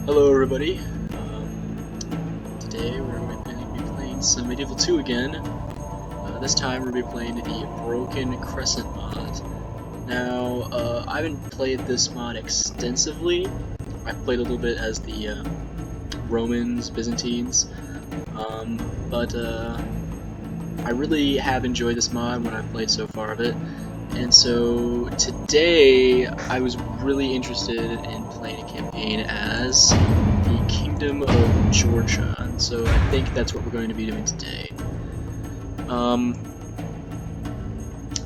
Hello everybody, today we're going to be playing some Medieval 2 again. This time we're going to be playing the Broken Crescent mod. Now, I haven't played this mod extensively. I played a little bit as the Romans, Byzantines, but I really have enjoyed this mod when I've played so far of it. And so today I was really interested in playing a campaign as the Kingdom of Georgia, and so I think that's what we're going to be doing today.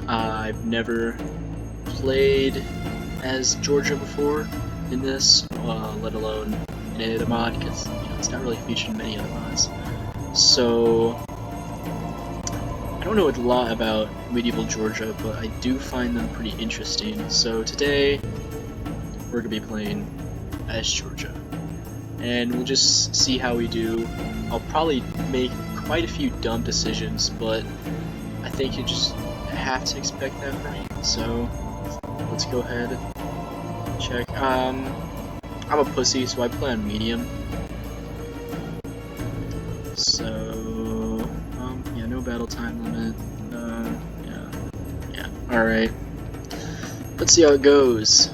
I've never played as Georgia before in this, let alone in any other mod, because it's not really featured in many other mods. So I don't know a lot about medieval Georgia, but I do find them pretty interesting. So today, we're going to be playing as Georgia. And we'll just see how we do. I'll probably make quite a few dumb decisions, but I think you just have to expect that from me. So, let's go ahead and check. I'm a pussy, so I play on medium. So, yeah, no battle time limit. Yeah. Alright. Let's see how it goes.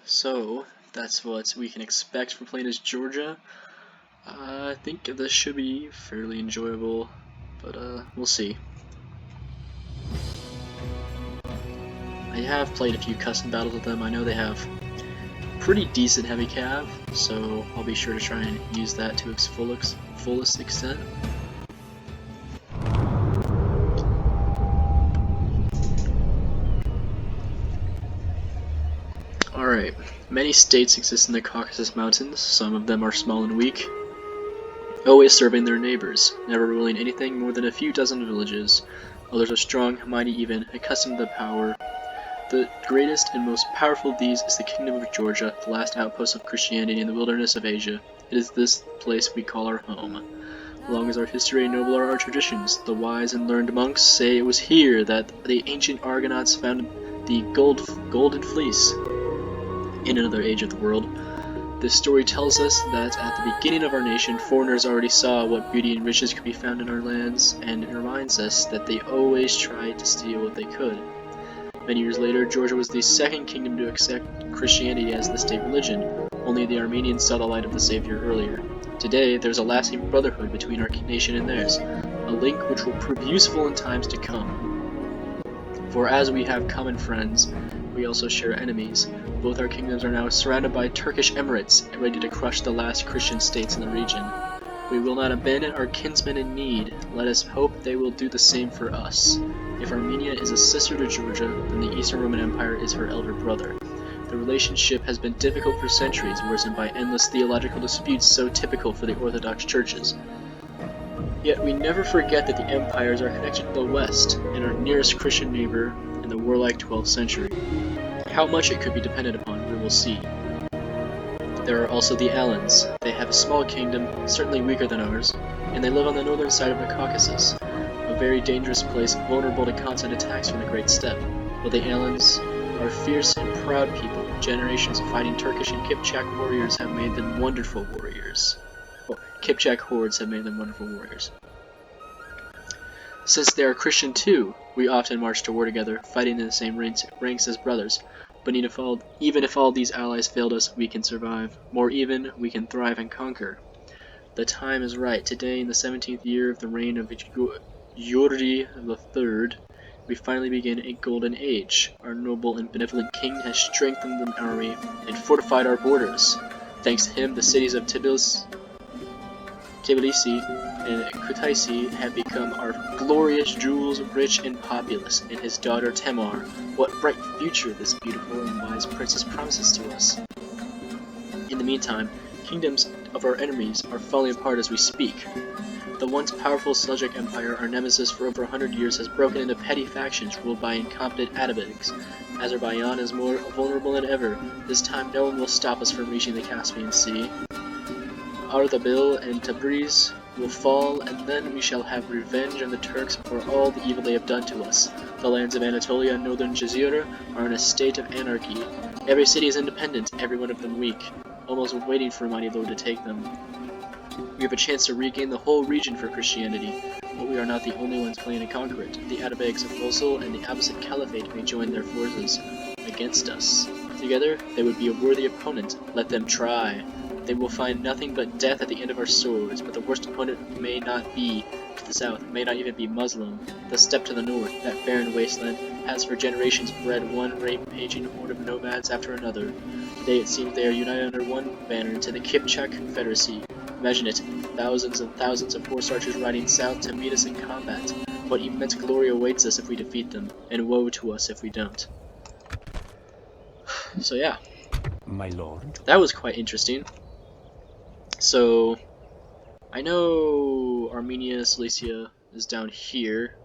So, that's what we can expect from playing as Georgia. I think this should be fairly enjoyable, but we'll see. I have played a few custom battles with them. I know they have pretty decent heavy cav, so I'll be sure to try and use that to its fullest extent. Alright, many states exist in the Caucasus Mountains. Some of them are small and weak, always serving their neighbors, never ruling anything more than a few dozen villages. Others are strong, mighty even, accustomed to power. The greatest and most powerful of these is the Kingdom of Georgia, the last outpost of Christianity in the wilderness of Asia. It is this place we call our home. Long as our history and noble are our traditions, the wise and learned monks say it was here that the ancient Argonauts found the golden fleece. In another age of the world, this story tells us that at the beginning of our nation, foreigners already saw what beauty and riches could be found in our lands, and it reminds us that they always tried to steal what they could. Many years later, Georgia was the second kingdom to accept Christianity as the state religion. Only the Armenians saw the light of the Savior earlier. Today, there's a lasting brotherhood between our nation and theirs, a link which will prove useful in times to come. For as we have common friends, we also share enemies. Both our kingdoms are now surrounded by Turkish emirates, ready to crush the last Christian states in the region. We will not abandon our kinsmen in need. Let us hope they will do the same for us. If Armenia is a sister to Georgia, then the Eastern Roman Empire is her elder brother. The relationship has been difficult for centuries, worsened by endless theological disputes so typical for the Orthodox churches. Yet we never forget that the empires are connected to the West, and our nearest Christian neighbor in the warlike 12th century. How much it could be depended upon, we will see. There are also the Alans. They have a small kingdom, certainly weaker than ours, and they live on the northern side of the Caucasus, a very dangerous place vulnerable to constant attacks from the Great Steppe. While the Alans are fierce and proud people, generations of fighting Turkish and Kipchak warriors have made them wonderful warriors. Well, Kipchak hordes have made them wonderful warriors. Since they are Christian too, we often march to war together, fighting in the same ranks as brothers. But even if all these allies failed us, we can survive. More even, we can thrive and conquer. The time is right. Today, in the 17th year of the reign of Yuri III, we finally begin a golden age. Our noble and benevolent king has strengthened the army and fortified our borders. Thanks to him, the cities of Tbilisi and Kutaisi have become our glorious jewels, rich and populous, and his daughter Tamar. What bright future this beautiful and wise princess promises to us. In the meantime, kingdoms of our enemies are falling apart as we speak. The once powerful Seljuk Empire, our nemesis for over 100 years, has broken into petty factions ruled by incompetent Atabegs. Azerbaijan is more vulnerable than ever. This time no one will stop us from reaching the Caspian Sea. Ardabil and Tabriz will fall, and then we shall have revenge on the Turks for all the evil they have done to us. The lands of Anatolia and northern Jazira are in a state of anarchy. Every city is independent, every one of them weak, almost waiting for a mighty lord to take them. We have a chance to regain the whole region for Christianity, but we are not the only ones planning to conquer it. The Atabegs of Mosul and the Abbasid Caliphate may join their forces against us. Together, they would be a worthy opponent. Let them try. They will find nothing but death at the end of our swords, but the worst opponent may not be to the south, may not even be Muslim. The steppe to the north, that barren wasteland, has for generations bred one rampaging horde of nomads after another. Today it seems they are united under one banner into the Kipchak Confederacy. Imagine it, thousands and thousands of horse archers riding south to meet us in combat. What immense glory awaits us if we defeat them, and woe to us if we don't. So yeah, my lord, that was quite interesting. So, I know Armenia, Cilicia is down here,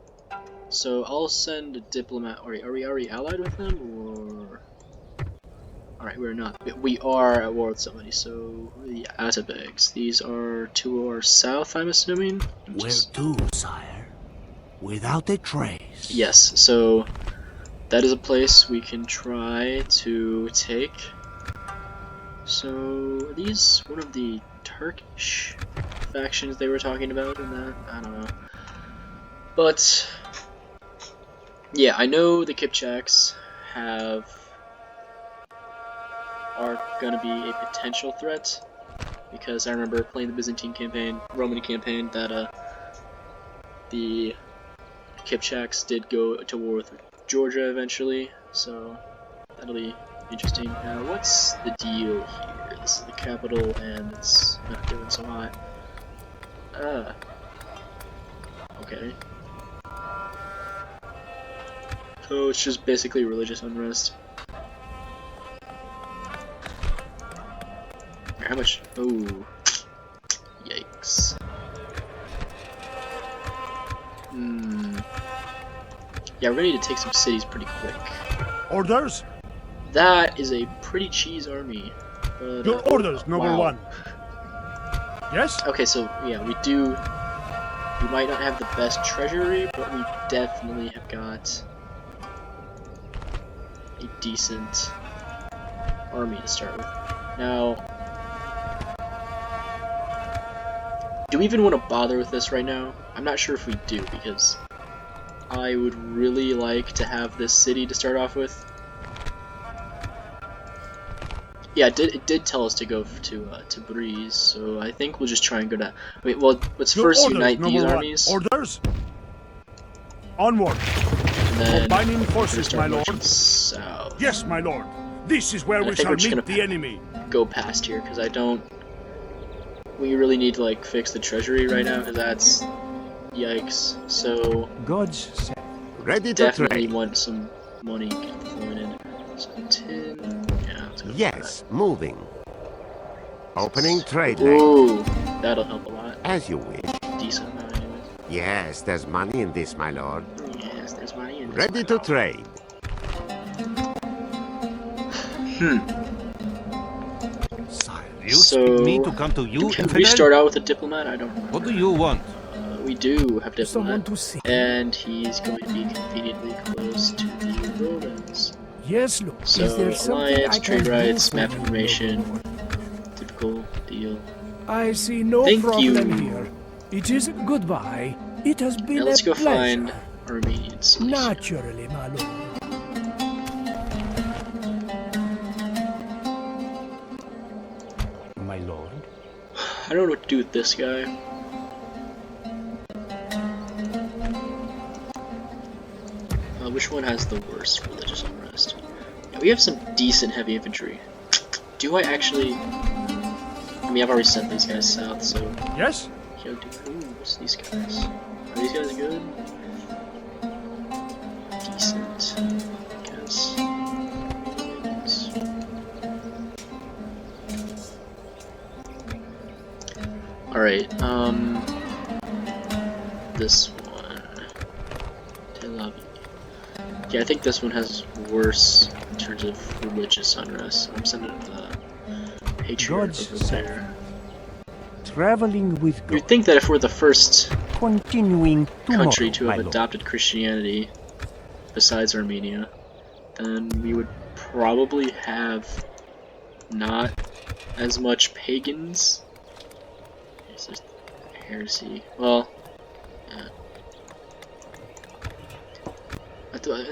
so I'll send a diplomat. Are we already allied with them, or? Alright, we're not. We are at war with somebody, so the Atabegs. These are to our south, I'm assuming? Where to, sire? Without a trace. Yes, so that is a place we can try to take. So, are these one of the Turkish factions they were talking about in that? I don't know. But, yeah, I know the Kipchaks are gonna be a potential threat, because I remember playing the Byzantine campaign, Roman campaign, that the Kipchaks did go to war with Georgia eventually, so that'll be interesting. Now, what's the deal here? This is the capital, and it's not doing so hot. Okay. So it's just basically religious unrest. How much? Oh, yikes. Yeah, we're gonna need to take some cities pretty quick. Orders? That is a pretty cheese army. But, Your orders, number wow. one. Yes? Okay, so yeah, we might not have the best treasury, but we definitely have got a decent army to start with. Now, do we even want to bother with this right now? I'm not sure if we do, because I would really like to have this city to start off with. Yeah, it did tell us to go to Breeze, so I think we'll just try and go to. I mean, well, let's first unite these armies. Orders. Onward. And then Combining forces, my lord. South. Yes, my lord. This is where And we shall meet the enemy. Go past here, because I don't. We really need to like fix the treasury right now, because that's yikes. So God's sake. Ready to definitely trade. want some money flowing in. So 10. Yeah. Let's go for Yes, moving. that. Opening trade lane. Ooh, that'll help a lot. As you wish. Decent amount, anyways. Yes, there's money in this, my lord. Yes, there's money in this. Ready to trade. Sire, You expect me to come to you, can we infidel? start out with a diplomat? I don't remember. What do you want? We do have Someone diplomat, to see. and he's going to be conveniently close to the Romans. Yes, Lord. So, Is there something alliance, I can trade do rights, for map you, information, noble lord? typical deal. I see no Thank problem you. here. It is goodbye. It has been Now let's a go pleasure. find Armenians. Naturally, my lord. My lord? I don't know what to do with this guy. Which one has the worst religious unrest? Yeah, we have some decent heavy infantry. Do I actually... I mean, I've already sent these guys south, so... Yes? Yo, dude, ooh, what's these guys? Are these guys good? Decent, I guess. Alright, this one. Tel Aviv. Yeah, I think this one has worse in terms of religious unrest. I'm sending the patriarch God's over there. Traveling with God. You'd think that if we're the first Continuing tomorrow, country to my have lord. adopted Christianity, besides Armenia, then we would probably have not as much pagans. It's just heresy. Well, yeah.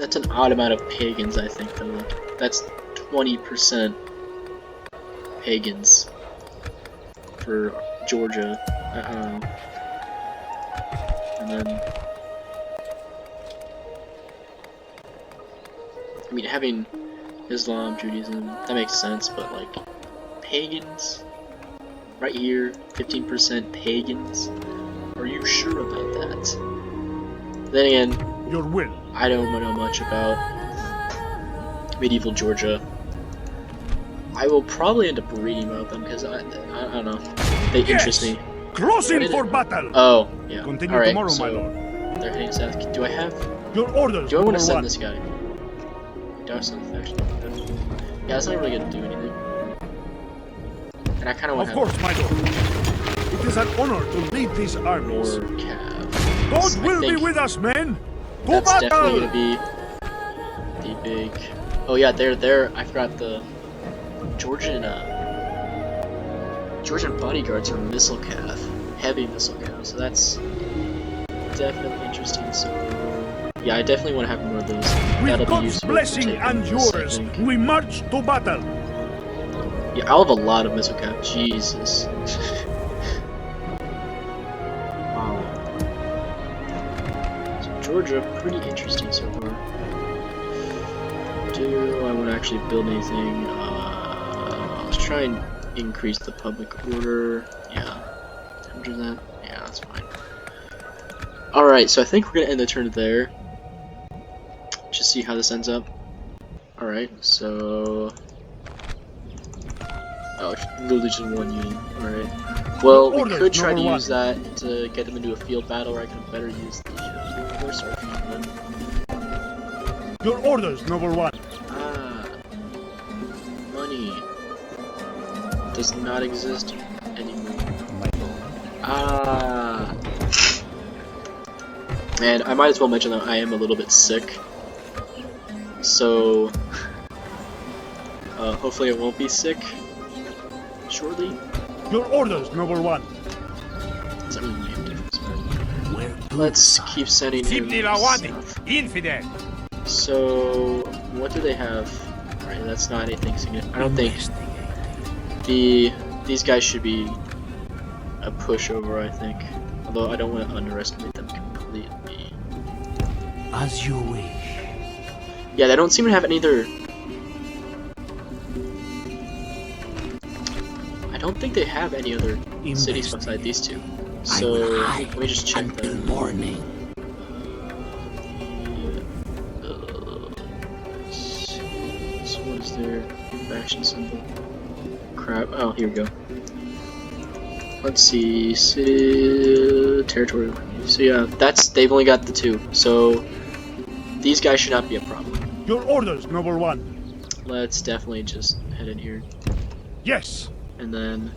That's an odd amount of pagans, I think, though. Like, that's 20% pagans for Georgia. I don't know. And then, I mean, having Islam, Judaism, that makes sense, but like, pagans? Right here, 15% pagans? Are you sure about that? Then again, Your will. I don't know much about medieval Georgia. I will probably end up reading about them because I don't know. They interest me. Crossing for battle. Oh, yeah. Continue Alright, tomorrow, so my lord. they're heading south. Do I have... Your orders. Do I want to number send one. this guy? Darson faction. Yeah, that's not really gonna do anything. And I kind of want Of to course, my lord. It is an honor to lead these have armies. more cav. God I will be think with us, men. To that's battle. definitely gonna be the big... Oh yeah, they're I forgot the Georgian bodyguards are missile cav, heavy missile cav. So that's definitely interesting. So yeah, I definitely want to have more of those. With That'll be God's useful for blessing taking and this, I yours, think. we march to battle. Yeah, I'll have a lot of missile cap. Jesus. Wow. So Georgia, pretty interesting so far. Do I want to actually build anything? Let's try and increase the public order. Yeah. 100 that? Yeah, that's fine. Alright, so I think we're going to end the turn there. Just see how this ends up. Alright, so... Oh, literally just one unit. Alright. Well, we could try to use that to get them into a field battle, or I could better use the horse archer. Your orders, number one. Ah. Money. Does not exist anymore. My lord. Ah. And I might as well mention that I am a little bit sick. So... hopefully I won't be sick shortly. Your orders, number one. Doesn't really make a difference, but Where do let's you keep sending him stuff. Infidel. So, what do they have? Alright, that's not anything significant. I don't think investigate? these guys should be a pushover, I think. Although I don't want to underestimate them completely. As you wish. Yeah, they don't seem to have any other... I don't think they have any other cities beside these two. So, let me just check until that. morning. So what is their faction symbol? Crap. Oh, here we go. Let's see. City... Territory. So yeah, they've only got the two. So, these guys should not be a problem. Your orders, number one. Let's definitely just head in here. Yes. And then,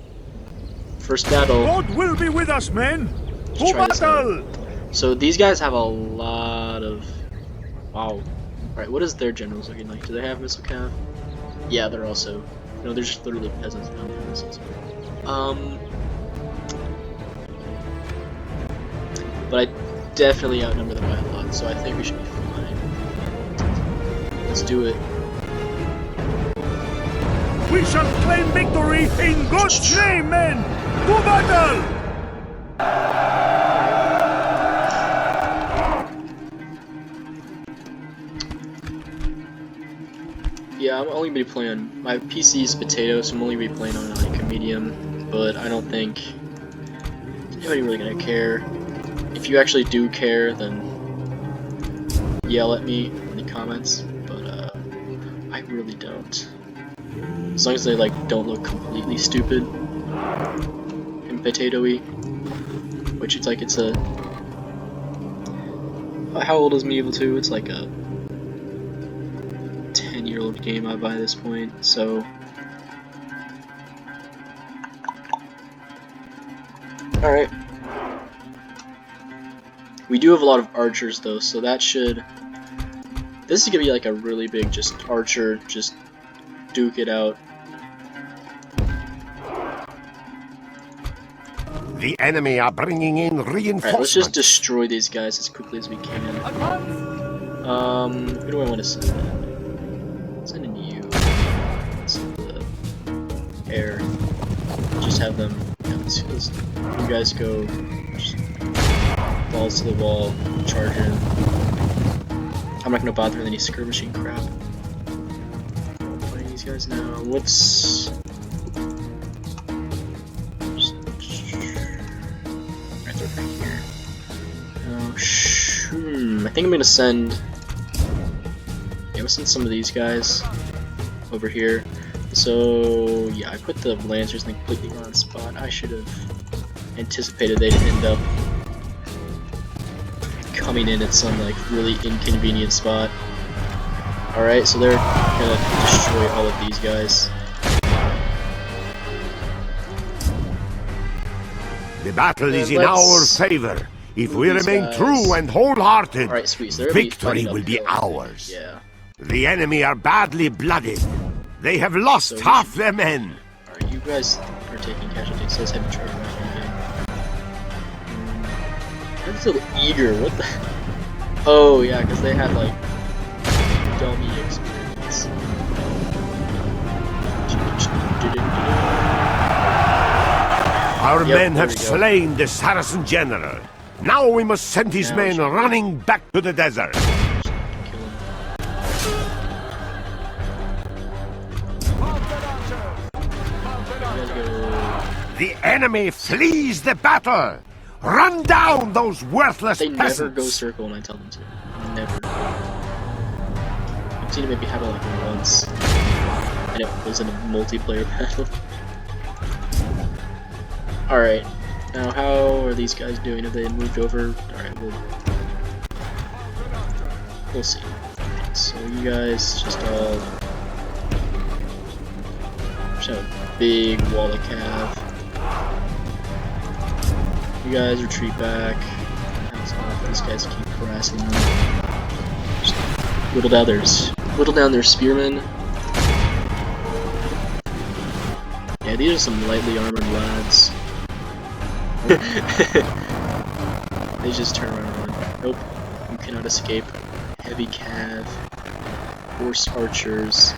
first battle. God will be with us, men! To try this out. battle! So these guys have a lot of... Wow. Alright, what is their generals looking like? Do they have missile cav? Yeah, they're also... No, they're just literally peasants that don't have missiles. But I definitely outnumber them by a lot, so I think we should be fine. Let's do it. We shall claim victory in God's name, men! To battle! Yeah, I'm only gonna be playing. My PC is potato, so I'm only gonna be playing on like a medium. But I don't think anybody really gonna care. If you actually do care, then yell at me in the comments. But I really don't. As long as they like don't look completely stupid and potato-y, which it's like it's a. How old is Medieval 2? It's like a 10-year-old game by this point, so. Alright. We do have a lot of archers though, so that should. This is gonna be like a really big just archer, just duke it out. The enemy are bringing in reinforcements. Alright, let's just destroy these guys as quickly as we can. Who do I want to send in? Send in you. Send the air. Just have them. You guys go. Just balls to the wall. Charge in. I'm not gonna bother with any skirmishing crap. Playing these guys now. What's. Right over here. Oh, I think I'm gonna send. Yeah, I'm gonna send some of these guys over here. So yeah, I put the lancers in the completely wrong spot. I should have anticipated they'd end up coming in at some like really inconvenient spot. Alright, so they're gonna destroy all of these guys. The battle is in let's our favor. If we these remain guys. true and wholehearted, Alright, sweet. So they're victory gonna will be uphill. ours. Yeah. The enemy are badly blooded. They have lost So we half should- their men. Alright, you guys are taking casualties, so let's have you charge right again. I'm so eager, what the. Oh, yeah, because they had like dummy experience. Our Yep, men there have we go. slain the Saracen general. Now we must send his Now men we should- running back to the desert. Kill him. You guys go. The enemy flees the battle. Run down those worthless They peasants. never go circle when I tell them to. Never. I've seen it maybe happen like once. And it was in a multiplayer battle. Alright. Now how are these guys doing? Have they moved over? Alright, we'll see. So you guys just all just have a big wall of cav. You guys retreat back. That's off. These guys keep harassing them. Just whittle down their spearmen. Yeah, these are some lightly armored lads. They just turn around and run. Nope, you cannot escape. Heavy cav, horse archers.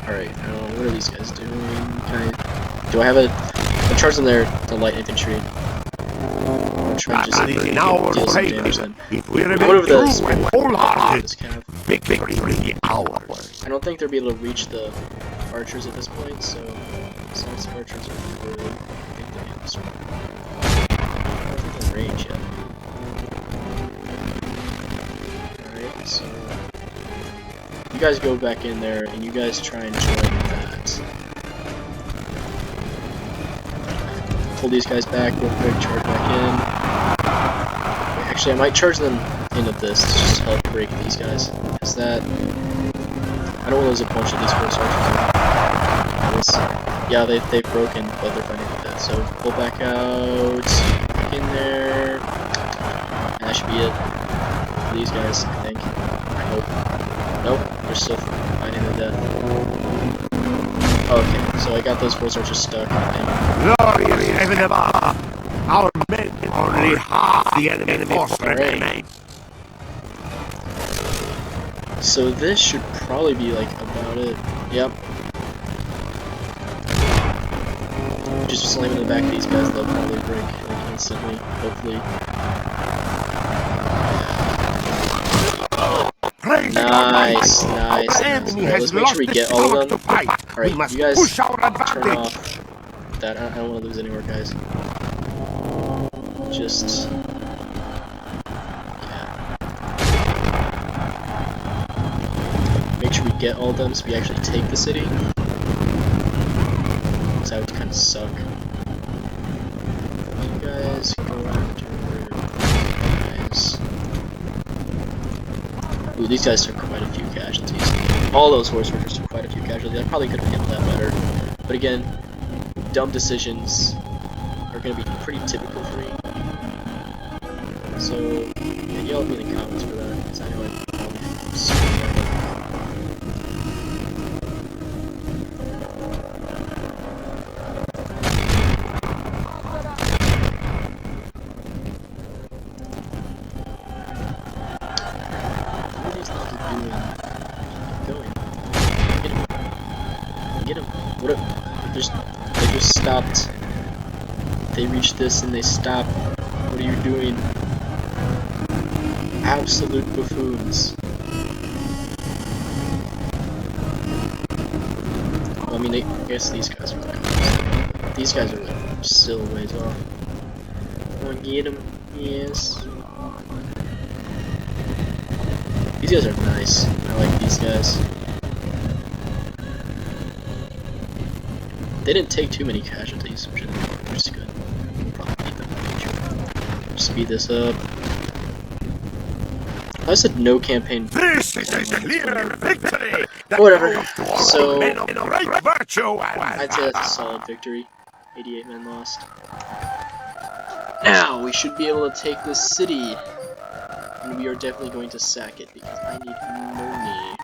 Alright, now what are these guys doing? Do I have a charge on the light infantry? I'm trying to just Battle is in our deal some damage favor. then. If we Go remain over the true and this wholehearted, cav. victory will be ours. I don't think they'll be able to reach the archers at this point, so as long as the archers are through, I think they can sort of. I don't think they're in range yet. Alright, so you guys go back in there and you guys try and join that. Pull these guys back real quick, charge back in. Wait, actually, I might charge them in at this to just help break these guys. Because that. I don't want to lose a bunch of these horse archers. Yeah, they've broken, but they're fighting with that. So pull back out, back in there. And that should be it for these guys, I think. I hope. Nope, they're still fighting to death. Okay, so I got those force archers stuck, I think. Glorious heaven above! Our men only half the enemy force remain. So this should probably be like about it. Yep. Just slamming in the back of these guys, they'll probably break like instantly, hopefully. Nice, nice. Alright, let's make sure we get all of them. Alright, you guys turn off that. I don't want to lose any more guys. Just... yeah. Make sure we get all of them so we actually take the city. Because that would kind of suck. You guys go after guys. Ooh, these guys took quite a few casualties. All those horse workers took quite a few casualties. I probably could have handled that better. But again, dumb decisions are going to be pretty typical for me. So, yeah, yell at me in the comments for that, because I know I'm probably screwing that up. Get him. What up? They just stopped. They reached this and they stopped. What are you doing? Absolute buffoons. Well, I mean, I guess these guys are like, these guys are like still a ways off. Wanna get him? Yes. These guys are nice. I like these guys. They didn't take too many casualties, which is good. We'll probably beat them in the future. Speed this up. I said no campaign. This is a clear victory! Whatever. So, Virtue I'd say that's a solid victory. 88 men lost. Now, we should be able to take this city. And we are definitely going to sack it, because I need money.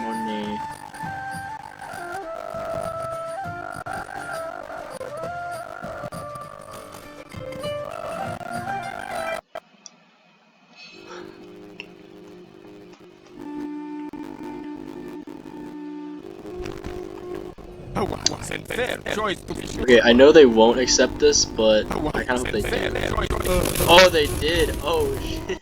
Money. Okay, I know they won't accept this, but I kind of hope they do. Oh, they did! Oh, shit.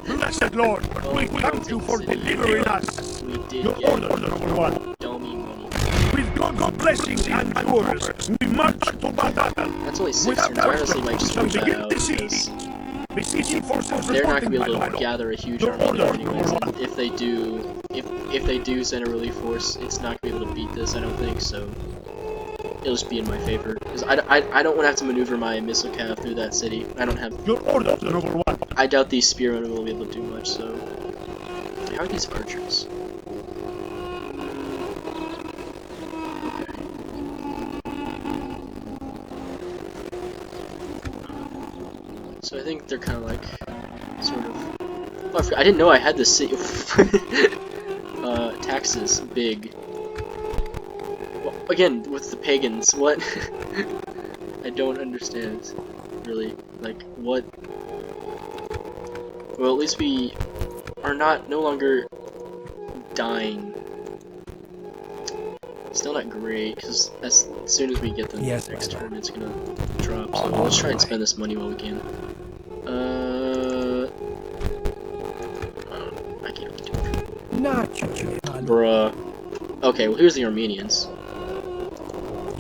Blessed Lord, Oh, we thank you for delivering us. We did Your get order, number one. dummy money. With God's blessings and yours, we march to battle. That's only 6 turns. I honestly might just move that out, because they're not going to be able to gather a huge army there anyways. And if they do, if they do send a relief force, it's not going to be able to beat this, I don't think, so it'll just be in my favor. Because I don't want to have to maneuver my missile cav through that city. I don't have... Your order, number one. I doubt these spearmen will be able to do much, so... How are these archers? Okay. So I think they're kind of like, sort of... Oh, I didn't know I had this city... taxes, big. Well, again, with the pagans, what? I don't understand, really. Like, what? Well, at least we are no longer dying. Still not great, because as soon as we get the next turn, it's gonna drop. So let's try and spend this money while we can. I can't really do it. Bruh. Okay, well here's the Armenians.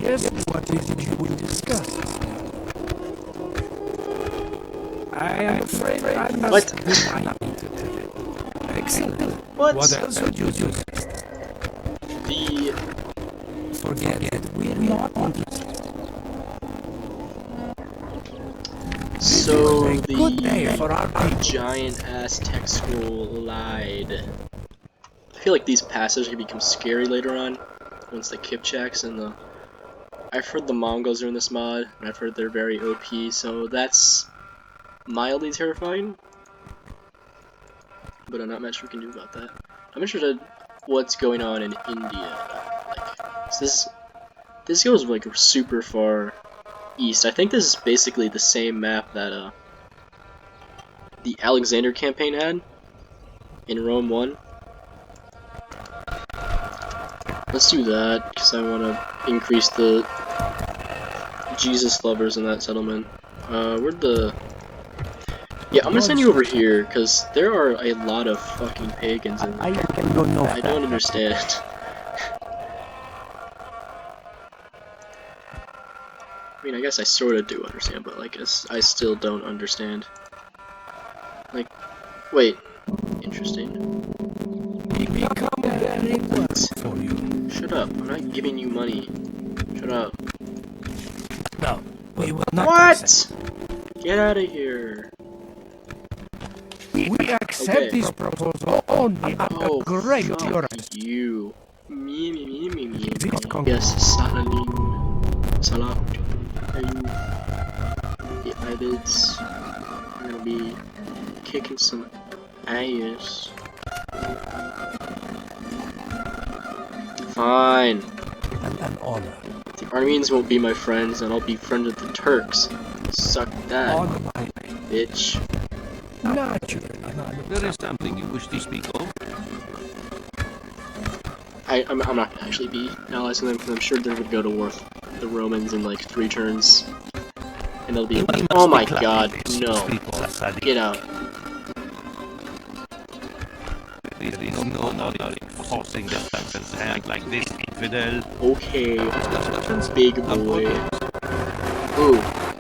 Yes, what is it you will discuss? I am afraid I must decline. Excellent. What? What else would you do? The... Forget it. We're not interested. So, Good day for our people. giant ass tech scroll lied. I feel like these passes are gonna become scary later on, once the Kipchaks and the I've heard the Mongols are in this mod, and I've heard they're very OP, so that's mildly terrifying. But not much we can do about that. I'm interested what's going on in India. Like, so this goes like super far east. I think this is basically the same map that the Alexander campaign had in Rome 1. Let's do that, because I want to increase the Jesus lovers in that settlement. Where'd the... Yeah, I'm gonna send you over here, because there are a lot of fucking pagans in there. I don't understand. I mean, I guess I sorta do understand, but like, I still don't understand. Like, wait. Interesting. What? Shut up. I'm not giving you money. Shut up. No, we will not. What? Get out of here. We accept Okay. this proposal only at Oh, a great fuck priority. you. Me. Yes, Saladin. Salah. The Ibids are gonna be kicking some ass. Fine. And an honor. The Armenians won't be my friends, and I'll be friends with the Turks. Suck that, On my bitch. naturally. There is something you wish to speak of? I'm not gonna actually be allies with them, because I'm sure they would go to war with the Romans in like 3 turns. And they'll be like, oh my god, no. Get out. There is no logic forcing the person's hand like this, infidel. Okay. Big boy.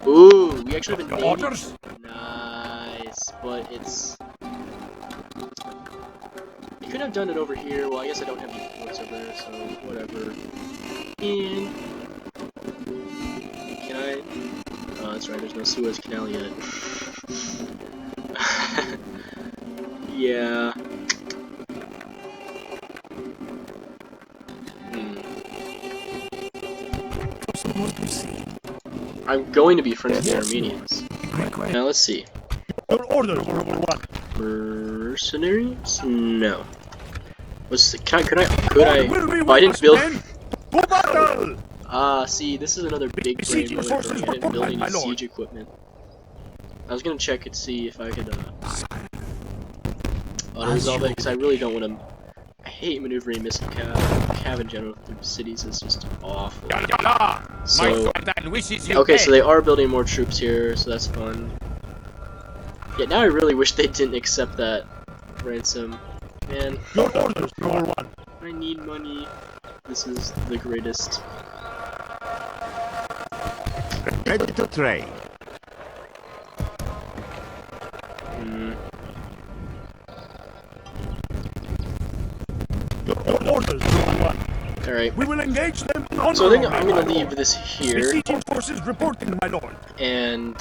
Ooh, we actually have a name. Orders? Nice, but it's... You could have done it over here. Well, I guess I don't have any ports over there, so whatever. And... Can I... Oh, that's right, there's no Suez Canal yet. Yeah. I'm going to be friends with the Armenians. Now let's see. Your orders, number 1. Mercenaries? No. What's the, could I? Oh, I didn't To build. battle! See, this is another big Besiege brain your moment for forces me. I didn't build beforehand, any my lord. siege equipment. I was gonna check and see if I could auto-resolve it, because I really don't want to. I hate maneuvering missile cav in general through cities. It's just awful. So, okay, so they are building more troops here, so that's fun. Yeah, now I really wish they didn't accept that ransom. Man, Your orders, number 1. I need money. This is the greatest. Ready to trade. Your orders, number 1. Alright. We will engage them on So I think our I'm way, gonna my leave lord. this here, Besieging forces reporting, my lord. and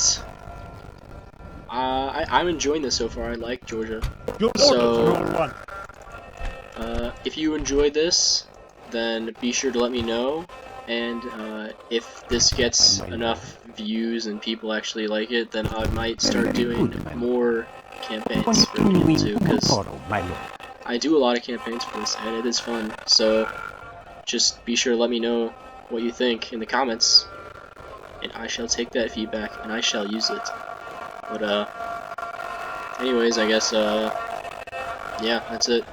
I'm enjoying this so far. I like Georgia. Your So, orders, number 1. If you enjoy this, then be sure to let me know, and if this gets enough views and people actually like it, then I might start doing more campaigns for people too, because I do a lot of campaigns for this, and it is fun. So just be sure to let me know what you think in the comments, and I shall take that feedback and I shall use it. But anyways, I guess yeah, that's it.